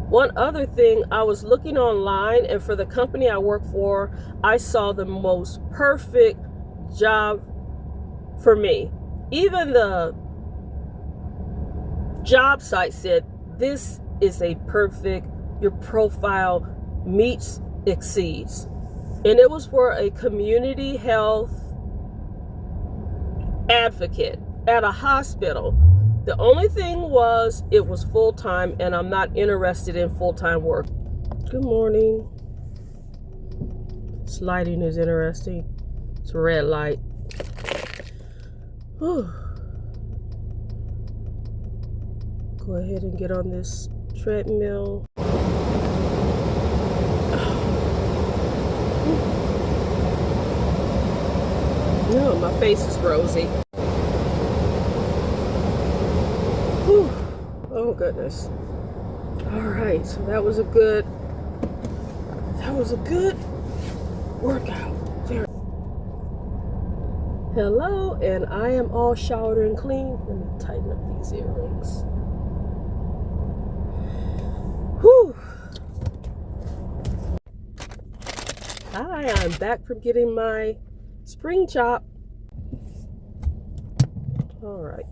One other thing, I was looking online, and for the company I work for, I saw the most perfect job for me. Even the job site said, this is a perfect, your profile meets, exceeds. And it was for a community health advocate at a hospital. The only thing was it was full-time, and I'm not interested in full-time work. Good morning. This lighting is interesting. It's a red light. Whew. Go ahead and get on this treadmill. No, my face is rosy. Whew. Oh goodness. All right, so that was a good workout. Hello, and I am all showered and clean. Let me tighten up these earrings. Whew. Hi, I'm back from getting my spring chop. All right.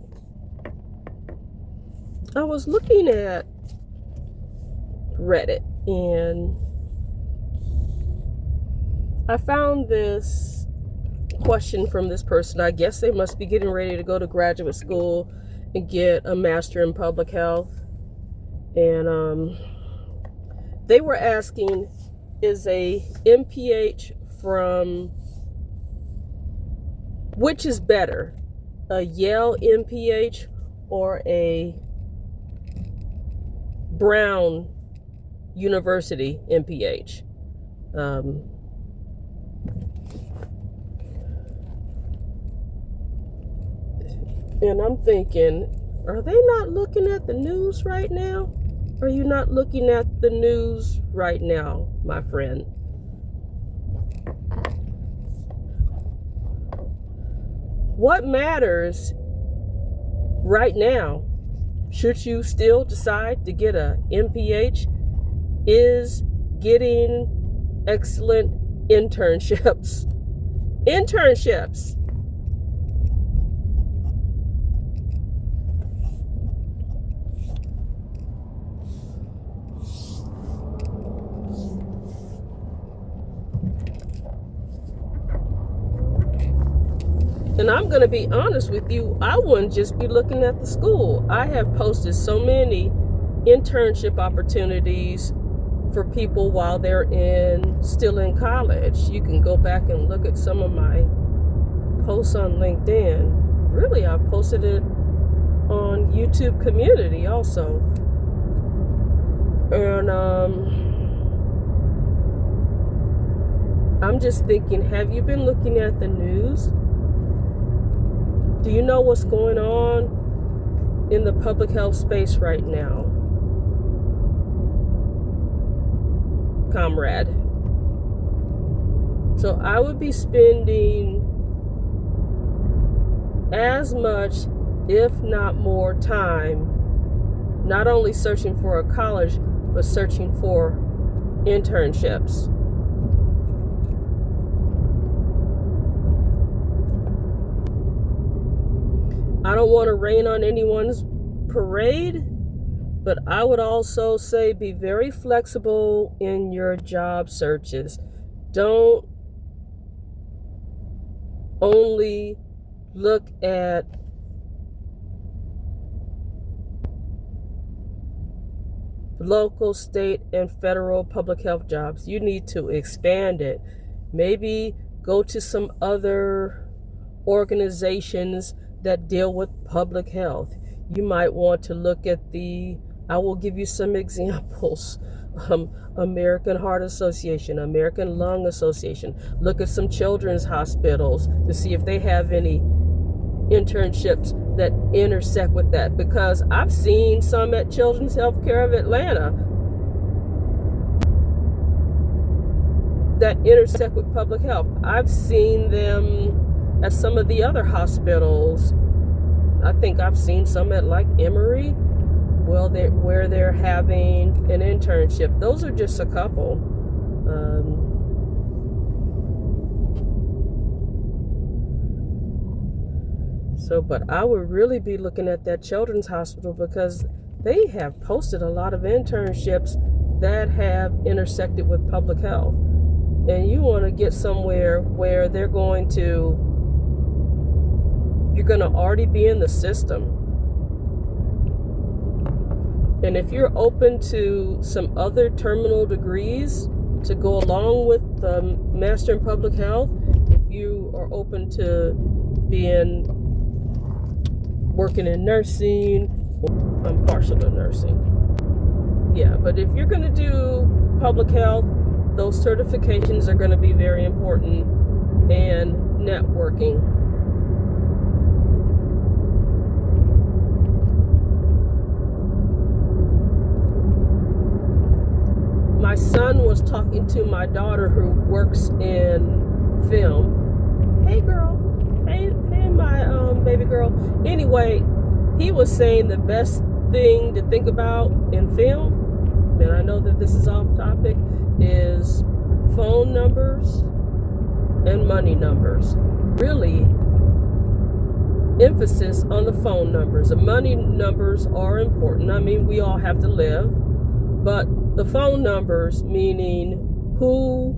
I was looking at Reddit, and I found this question from this person. I guess they must be getting ready to go to graduate school and get a master in public health. And they were asking, is a MPH from, which is better, a Yale MPH or a Brown University MPH? And I'm thinking, are they not looking at the news right now? Are you not looking at the news right now, my friend? What matters right now, should you still decide to get a MPH, is getting excellent internships. Internships. And I'm going to be honest with you, I wouldn't just be looking at the school. I have posted so many internship opportunities for people while they're still in college. You can go back and look at some of my posts on LinkedIn. Really, I posted it on YouTube community also. And I'm just thinking, have you been looking at the news? Do you know what's going on in the public health space right now, comrade? So I would be spending as much, if not more, time not only searching for a college, but searching for internships. I don't want to rain on anyone's parade, but I would also say be very flexible in your job searches. Don't only look at local, state, and federal public health jobs. You need to expand it. Maybe go to some other organizations that deal with public health. You might want to look at I will give you some examples. American Heart Association, American Lung Association. Look at some children's hospitals to see if they have any internships that intersect with that, because I've seen some at Children's Healthcare of Atlanta that intersect with public health. I've seen them at some of the other hospitals. I think I've seen some at like Emory. where they're having an internship. Those are just a couple. But I would really be looking at that children's hospital, because they have posted a lot of internships that have intersected with public health. And you want to get somewhere where you're going to already be in the system. And if you're open to some other terminal degrees to go along with the Master in Public Health, if you are open to working in nursing, I'm partial to nursing. Yeah, but if you're going to do public health, those certifications are going to be very important, and networking. My son was talking to my daughter who works in film. Hey girl. Hey my baby girl. Anyway, he was saying the best thing to think about in film, and I know that this is off topic, is phone numbers and money numbers. Really, emphasis on the phone numbers. The money numbers are important. I mean, we all have to live, but the phone numbers, meaning who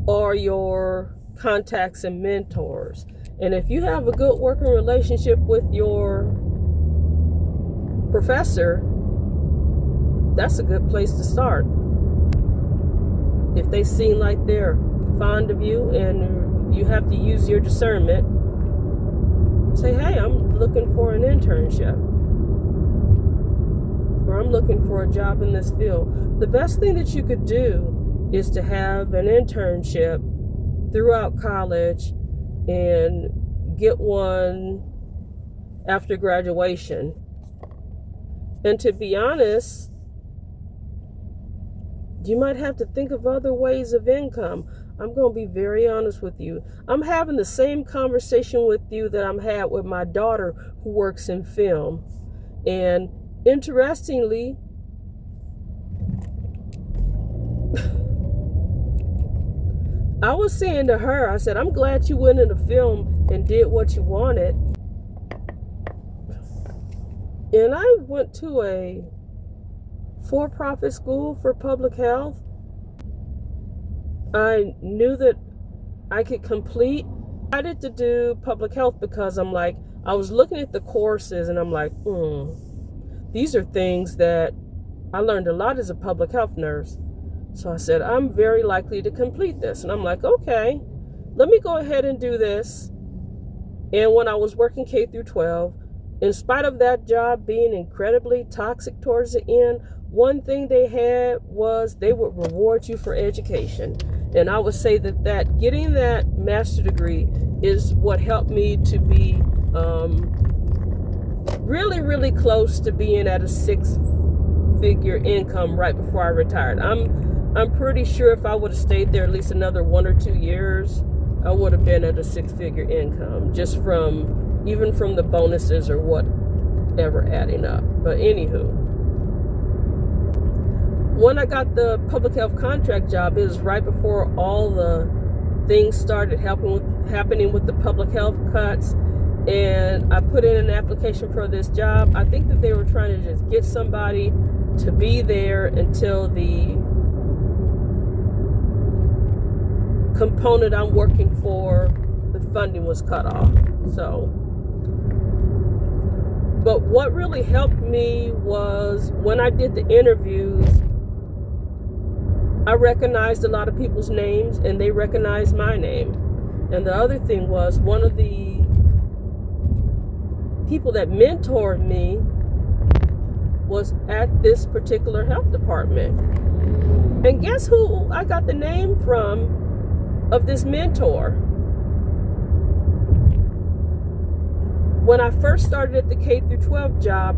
are your contacts and mentors. And if you have a good working relationship with your professor, that's a good place to start. If they seem like they're fond of you and you have to use your discernment, say, hey, I'm looking for an internship, or I'm looking for a job in this field. The best thing that you could do is to have an internship throughout college and get one after graduation. And to be honest, you might have to think of other ways of income. I'm going to be very honest with you. I'm having the same conversation with you that I'm had with my daughter who works in film. And interestingly, I was saying to her, I said, I'm glad you went into film and did what you wanted. And I went to a for-profit school for public health. I knew that I could complete. I decided to do public health because I was looking at the courses and I'm like, these are things that I learned a lot as a public health nurse. So I said, I'm very likely to complete this. And I'm like, okay, let me go ahead and do this. And when I was working K through 12, in spite of that job being incredibly toxic towards the end, one thing they had was they would reward you for education. And I would say that getting that master's degree is what helped me to be really, really close to being at a six-figure income right before I retired. I'm pretty sure if I would have stayed there at least another 1 or 2 years, I would have been at a six-figure income, just even from the bonuses or whatever adding up. But anywho, when I got the public health contract job, it was right before all the things started happening with the public health cuts, and I put in an application for this job. I think that they were trying to just get somebody to be there until the component I'm working for, the funding was cut off. But what really helped me was when I did the interviews, I recognized a lot of people's names and they recognized my name. And the other thing was, one of the people that mentored me was at this particular health department. And guess who I got the name from of this mentor? When I first started at the K through 12 job,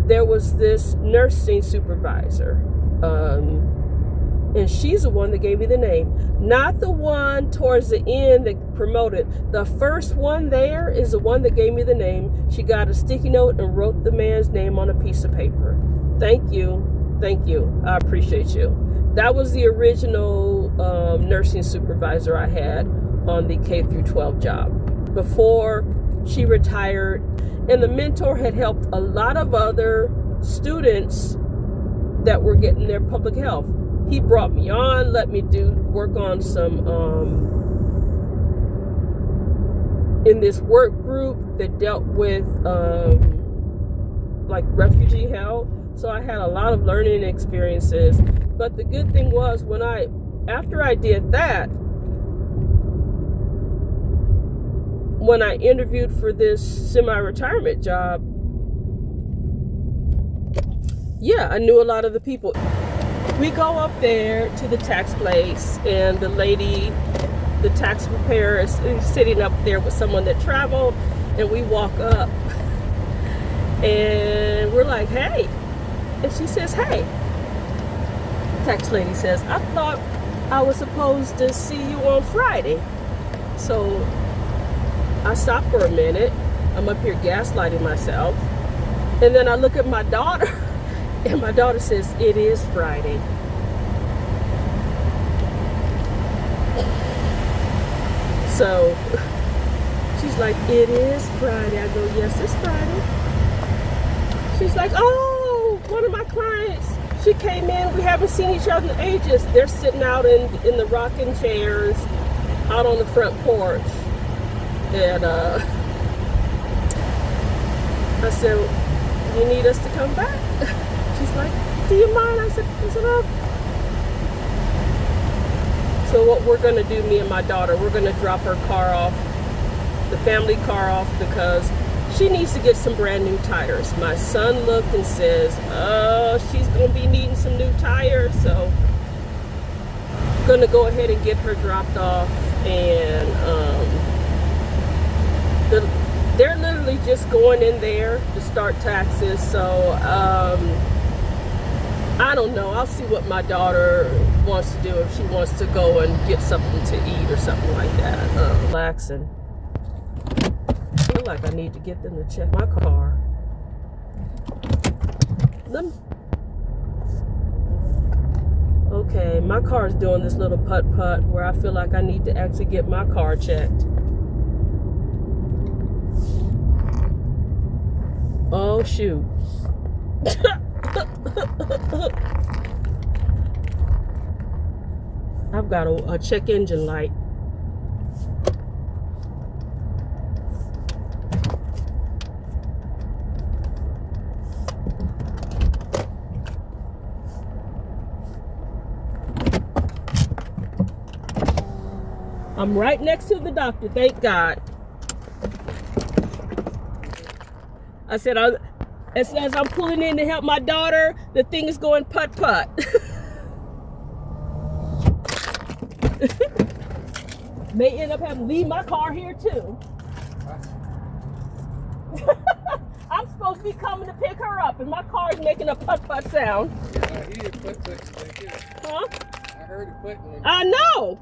there was this nursing supervisor. And she's the one that gave me the name. Not the one towards the end that promoted. The first one there is the one that gave me the name. She got a sticky note and wrote the man's name on a piece of paper. Thank you. Thank you. I appreciate you. That was the original nursing supervisor I had on the K through 12 job before she retired. And the mentor had helped a lot of other students that were getting their public health. He brought me on, let me work on some in this work group that dealt with like refugee health. So I had a lot of learning experiences. But the good thing was after I did that, when I interviewed for this semi-retirement job, yeah, I knew a lot of the people. We go up there to the tax place, and the lady, the tax preparer, is sitting up there with someone that traveled, and we walk up, and we're like, hey. And she says, hey. Tax lady says, I thought I was supposed to see you on Friday. So I stop for a minute. I'm up here gaslighting myself. And then I look at my daughter, and my daughter says, it is Friday. So she's like, it is Friday. I go, yes, it's Friday. She's like, oh, one of my clients, she came in. We haven't seen each other in ages. They're sitting out in the rocking chairs out on the front porch. And I said, you need us to come back? She's like, do you mind? I said, oh. So what we're going to do, me and my daughter, we're going to drop her car off, the family car off, because she needs to get some brand new tires. My son looked and says, oh, she's going to be needing some new tires. So I'm going to go ahead and get her dropped off. And they're literally just going in there to start taxes. So I don't know. I'll see what my daughter wants to do, if she wants to go and get something to eat or something like that. Relaxing. I feel like I need to get them to check my car. Okay, my car is doing this little putt-putt where I feel like I need to actually get my car checked. Oh, shoot. I've got a check engine light. I'm right next to the doctor, thank God. I said, as I'm pulling in to help my daughter, the thing is going putt-putt. May end up having to leave my car here too. I'm supposed to be coming to pick her up, and my car is making a putt-putt sound. Yeah, I hear putt-putt. Huh? I heard it putt. I know.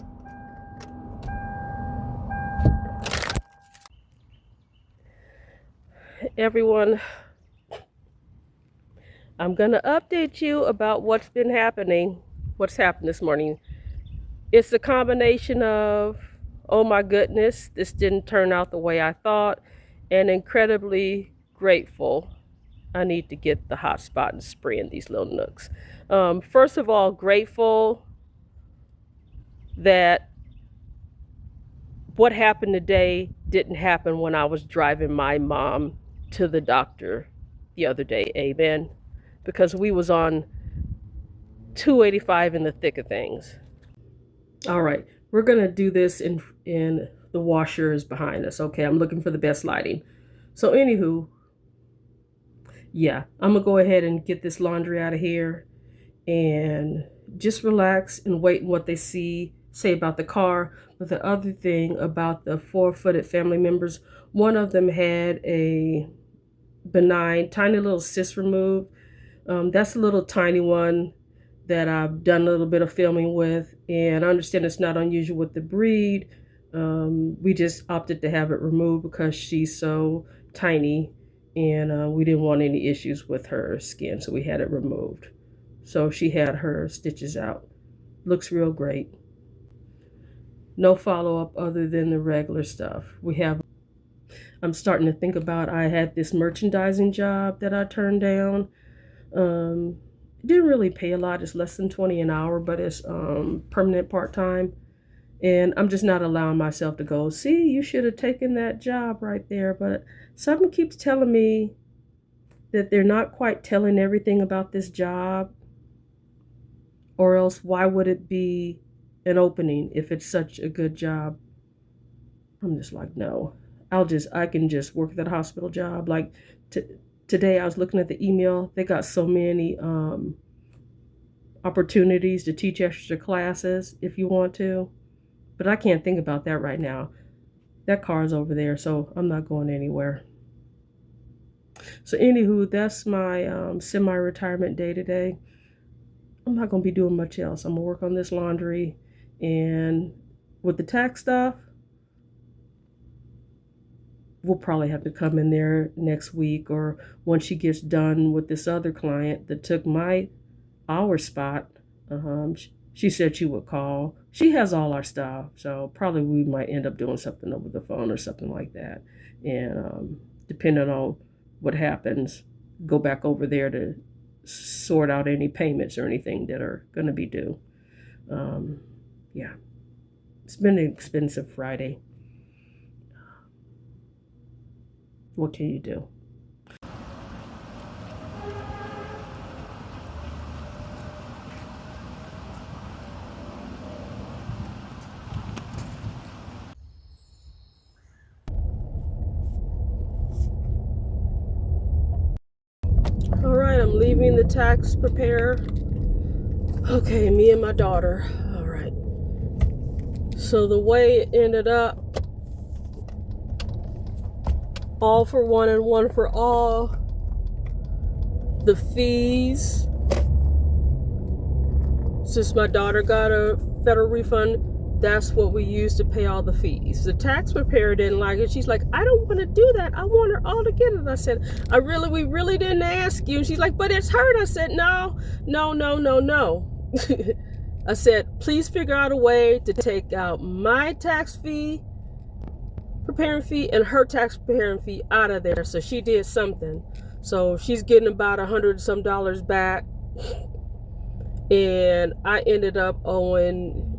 Everyone, I'm going to update you about what's happened this morning. It's a combination of, oh my goodness, this didn't turn out the way I thought, and incredibly grateful. I need to get the hot spot and spray in these little nooks. First of all, grateful that what happened today didn't happen when I was driving my mom to the doctor the other day. Amen. Because we was on 285 in the thick of things. All right, we're gonna do this in the washer is behind us. Okay, I'm looking for the best lighting. So anywho, yeah, I'm gonna go ahead and get this laundry out of here and just relax and wait on what they say about the car. But the other thing about the 4-footed family members, one of them had a benign, tiny little cyst removed. That's a little tiny one. that I've done a little bit of filming with, and I understand it's not unusual with the breed. We just opted to have it removed because she's so tiny, and we didn't want any issues with her skin, so we had it removed. So she had her stitches out. Looks real great. No follow-up other than the regular stuff. I'm starting to think about, I had this merchandising job that I turned down. It didn't really pay a lot. It's less than $20 an hour, but it's permanent part-time. And I'm just not allowing myself to go, see, you should have taken that job right there. But something keeps telling me that they're not quite telling everything about this job. Or else why would it be an opening if it's such a good job? I'm just like, no. I can just work that hospital job. Like today I was looking at the email. They got so many opportunities to teach extra classes if you want to. But I can't think about that right now. That car's over there, so I'm not going anywhere. So anywho, that's my semi-retirement day today. I'm not going to be doing much else. I'm going to work on this laundry. And with the tax stuff, we'll probably have to come in there next week, or when she gets done with this other client that took our spot. She said she would call. She has all our stuff, so probably we might end up doing something over the phone or something like that. And depending on what happens, go back over there to sort out any payments or anything that are going to be due. Yeah, it's been an expensive Friday. What can you do? All right, I'm leaving the tax preparer. Okay, me and my daughter. All right. So the way it ended up, all for one and one for all. The fees, since my daughter got a federal refund, that's what we used to pay all the fees. The tax preparer didn't like it. She's like, I don't want to do that. I want her all to get it. I said, we really didn't ask you. And she's like, but it's her. And I said, no. I said, please figure out a way to take out my tax fee, preparing fee, and her tax preparing fee out of there. So she did something. So she's getting about $100 some back. And I ended up owing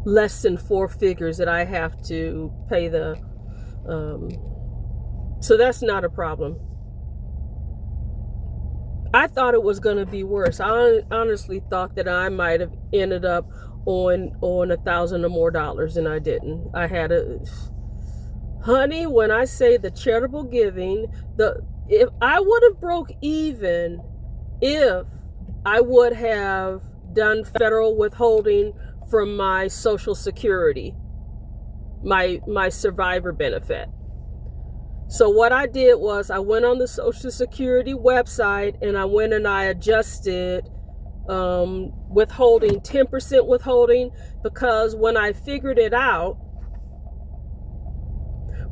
less than 4 figures that I have to pay the so that's not a problem. I thought it was going to be worse. I honestly thought that I might have ended up on $1,000 or more, and I didn't. I had honey, when I say the charitable giving, if I would have broke even, if I would have done federal withholding from my Social Security, my survivor benefit. So what I did was I went on the Social Security website and I went and I adjusted withholding, 10% withholding, because when I figured it out,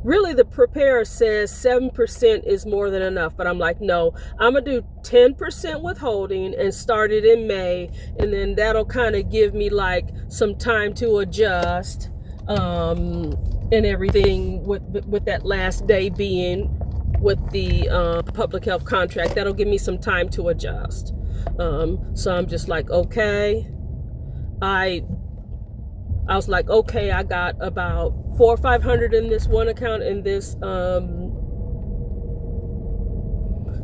really the preparer says 7% is more than enough, but I'm like, no, I'm gonna do 10% withholding and start it in May, and then that'll kind of give me like some time to adjust and everything with that last day being with the public health contract. That'll give me some time to adjust. So I'm just like, okay. I was like, okay, I got about $400 or $500 in this one account, in this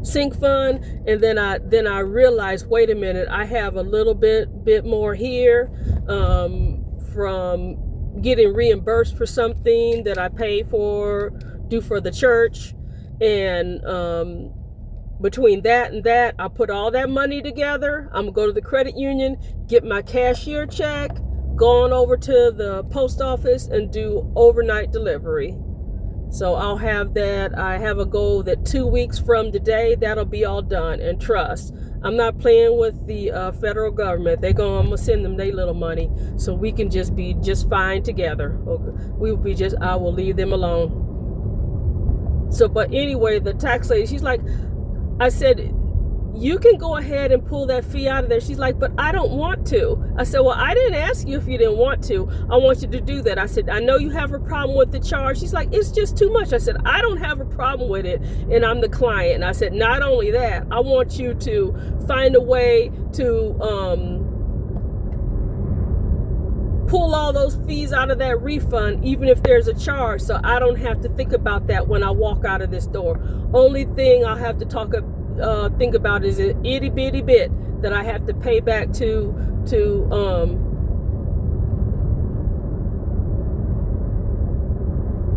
sync fund, and then I realized, wait a minute, I have a little bit more here from getting reimbursed for something that I paid for, due for the church, and between that and that, I put all that money together. I'm gonna go to the credit union, get my cashier check, go on over to the post office and do overnight delivery. So I'll have that. I have a goal that 2 weeks from today, that'll be all done. And trust, I'm not playing with the federal government. I'm gonna send them their little money, so we can just be just fine together. Okay. I will leave them alone. So, but anyway, the tax lady, she's like, I said, you can go ahead and pull that fee out of there. She's like, but I don't want to. I said, well, I didn't ask you if you didn't want to. I want you to do that. I said, I know you have a problem with the charge. She's like, it's just too much. I said, I don't have a problem with it, and I'm the client. And I said, not only that, I want you to find a way to pull all those fees out of that refund, even if there's a charge, so I don't have to think about that when I walk out of this door. Only thing I'll have to think about is an itty bitty bit that I have to pay back to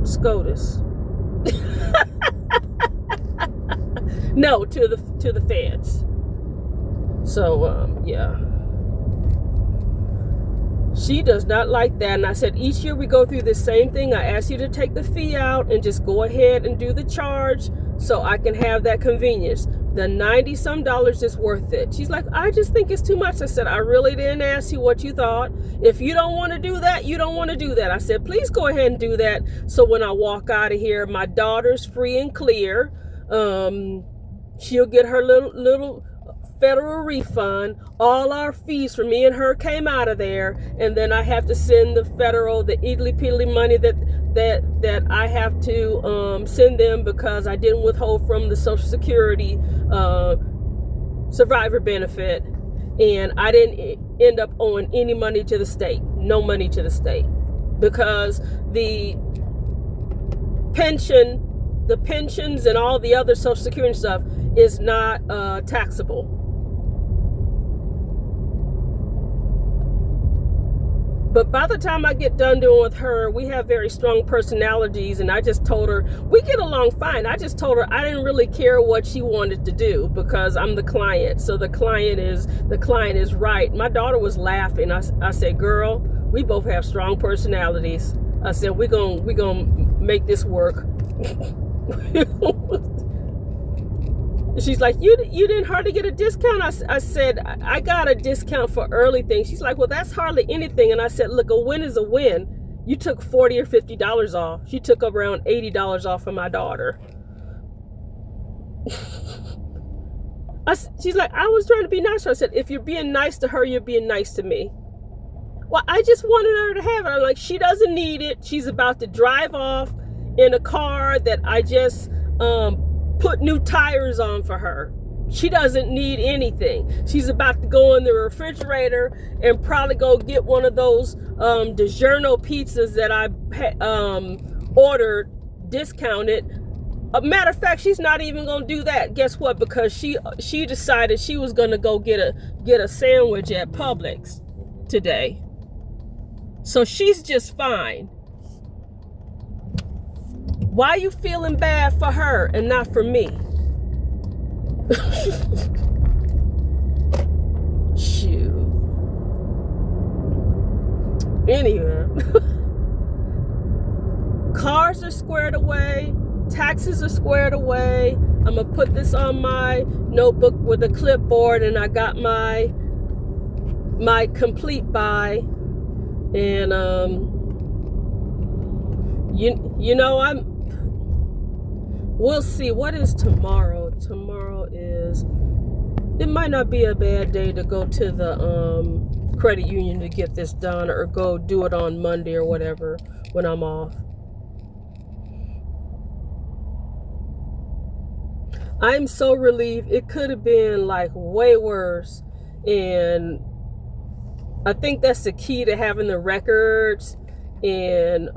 SCOTUS. No, to the feds. So yeah. She does not like that. And I said, each year we go through the same thing. I ask you to take the fee out and just go ahead and do the charge so I can have that convenience. The $90-some is worth it. She's like, I just think it's too much. I said, I really didn't ask you what you thought. If you don't want to do that, you don't want to do that. I said, please go ahead and do that. So when I walk out of here, my daughter's free and clear. She'll get her little federal refund. All our fees for me and her came out of there, and then I have to send the federal the idly piddly money that I have to send them because I didn't withhold from the Social Security survivor benefit, and I didn't end up owing any money to the state. No money to the state, because the pensions and all the other Social Security stuff is not taxable. But by the time I get done doing with her, we have very strong personalities, and I just told her, we get along fine. I just told her I didn't really care what she wanted to do because I'm the client. So the client is right. My daughter was laughing. I said, girl, we both have strong personalities. I said, we're gonna make this work. She's like, you didn't hardly get a discount. I said, I got a discount for early things. She's like, well, that's hardly anything. And I said, look, a win is a win. You took $40 or $50 off. She took around $80 off of my daughter. She's like, I was trying to be nice to her. I said, if you're being nice to her, you're being nice to me. Well, I just wanted her to have it. I'm like, she doesn't need it. She's about to drive off in a car that I just put new tires on for her. She doesn't need anything. She's about to go in the refrigerator and probably go get one of those DiGiorno pizzas that I ordered discounted. A matter of fact, she's not even gonna do that. Guess what? Because she decided she was gonna go get a sandwich at Publix today. So she's just fine. Why are you feeling bad for her and not for me? Shoot. Anyway. Cars are squared away. Taxes are squared away. I'm going to put this on my notebook with a clipboard, and I got my complete buy. And, we'll see. What is tomorrow? Tomorrow it might not be a bad day to go to the credit union to get this done, or go do it on Monday or whatever when I'm off. I'm so relieved. It could have been like way worse, and I think that's the key to having the records. And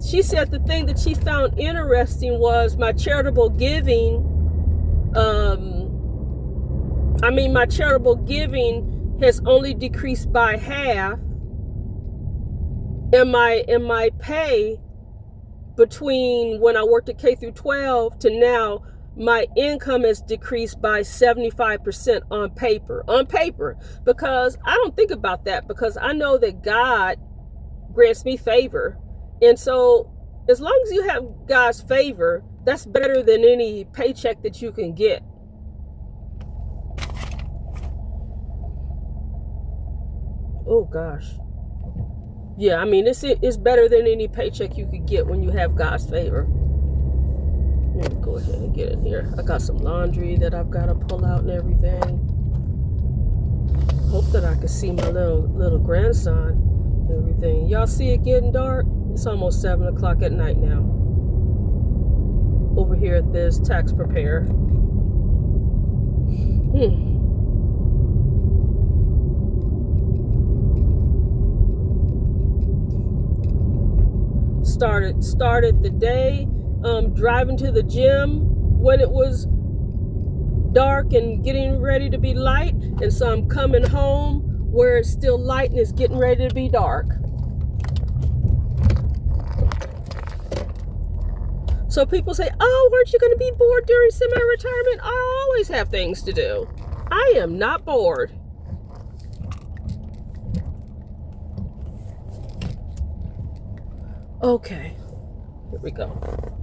she said the thing that she found interesting was my charitable giving. My charitable giving has only decreased by half. And my pay between when I worked at K through 12 to now, my income has decreased by 75% on paper, because I don't think about that, because I know that God grants me favor. And so, as long as you have God's favor, that's better than any paycheck that you can get. Oh gosh. Yeah, I mean, it's better than any paycheck you could get when you have God's favor. Let me go ahead and get in here. I got some laundry that I've got to pull out and everything. Hope that I can see my little grandson and everything. Y'all see it getting dark? It's almost 7 o'clock at night now. Over here at this tax preparer. Started the day driving to the gym when it was dark and getting ready to be light, and so I'm coming home where it's still light and it's getting ready to be dark. So people say, oh, aren't you going to be bored during semi-retirement? I always have things to do. I am not bored. Okay, here we go.